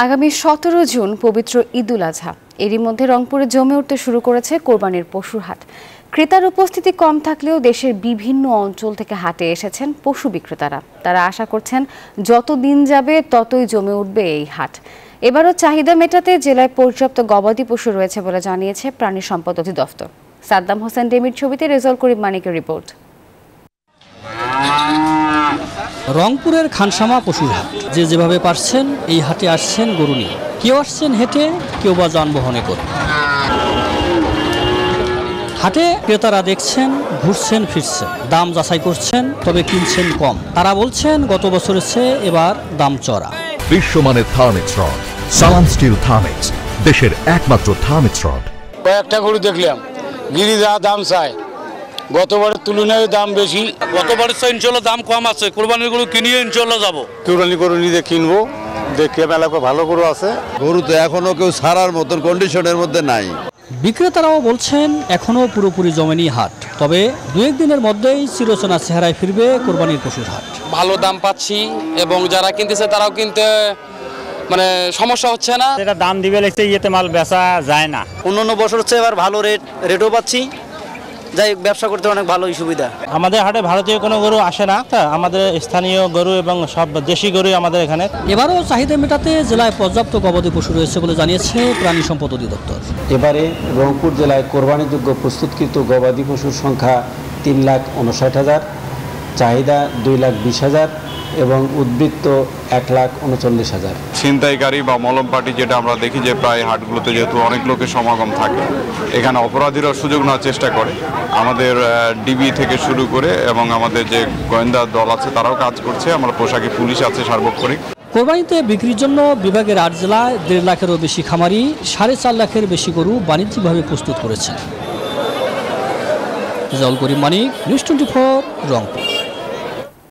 আগামী 17 জুন পবিত্র ঈদুল আজহা। এরই মধ্যে রংপুরে জমে উঠতে শুরু করেছে কোরবানির পশুর হাট। ক্রেতার উপস্থিতি কম থাকলেও দেশের বিভিন্ন অঞ্চল থেকে হাটে এসেছেন পশু বিক্রেতারা। তারা আশা করছেন যত দিন যাবে ততই জমে উঠবে এই হাট। এবারও চাহিদা মেটাতে জেলায় পর্যাপ্ত গবাদি পশু রয়েছে বলে জানিয়েছে প্রাণী সম্পদ অধিদপ্তর। সাদ্দাম হোসেন ডেমির ছবিতে রেজাউল করিম মানিকের রিপোর্ট। রংপুরের খানসামা পশুর হাট। যে যেভাবে পারছেন এই হাটে আসছেন গরু নিয়ে। কেউ আসছেন হেঁটে, কেউ বা যানবাহনে করে। হাটে ক্রেতারা দেখছেন, ঘুরছেন, ফিরছেন, দাম যাচাই করছেন, তবে কিনছেন কম। তারা বলছেন গত বছরের চেয়ে এবার দাম চড়া। বিশ্বমানের থার্মিক্স রড, সালাম স্টিল থার্মিক্স, দেশের একমাত্র থার্মিক্স রড। কয়েকটা গরু দেখলাম, গিরি যা দাম চায় গতবারের তুলনায় দাম বেশি। গতবারের চেয়ে ইনশাল্লাহ দাম কম আছে। কোরবানির গরু কিনিয়ে ইনশাল্লাহ যাবো। কোরবানি গরু নিজে কিনবো, দেখে মেলা ভালো গরু আছে। গরু তো এখনো কেউ ছাড়ার মতন কন্ডিশনের মধ্যে নাই। বিক্রেতারাও বলছেন এখনো পুরোপুরি জমেনি হাট, তবে দু একদিনের মধ্যেই চিরচেনা চেহারায় ফিরবে কোরবানির পশুর হাট। ভালো দাম পাচ্ছি এবং যারা কিনতেছে তারাও কিনতে সমস্যা হচ্ছে না। এটা দাম দিবে লাগছে, ইয়েতে মাল বেচা যায় না। অন্যান্য বছর হচ্ছে এবার ভালো রেটও পাচ্ছি, যাই ব্যবসা করতে অনেক ভালোই সুবিধা। আমাদের হাটে ভারতীয় কোনো গরু আসে না, আমাদের স্থানীয় গরু এবং সব দেশি গরুই আমাদের এখানে। এবারও চাহিদা মেটাতে জেলায় পর্যাপ্ত গবাদি পশু রয়েছে বলে জানিয়েছে প্রাণী সম্পদ অধিদপ্তর। এবারে রংপুর জেলায় কোরবানিযোগ্য প্রস্তুতকৃত গবাদি পশুর সংখ্যা 3,59,000, চাহিদা 2,20,000 এবং উদ্বৃত্ত 1,39,000। ছিনতাইকারী বা মলম পার্টি যেটা আমরা দেখি যে প্রায় হাটগুলোতে যেহেতু অনেক লোকের সমাগম থাকে, এখানে অপরাধীরা সুযোগ নেওয়ার চেষ্টা করে। আমাদের ডিবি থেকে শুরু করে এবং আমাদের যে গোয়েন্দা দল আছে তারাও কাজ করছে। আমরা পোশাকি পুলিশ আছে সার্বক্ষণিক। কোরবানিতে বিক্রির জন্য বিভাগের 8 জেলায় 1.5 লাখেরও বেশি খামারি 4.5 লাখের বেশি গরু বাণিজ্যিকভাবে প্রস্তুত করেছে। রেজাউল করিম মানিক, নিউজ 24, রংপুর।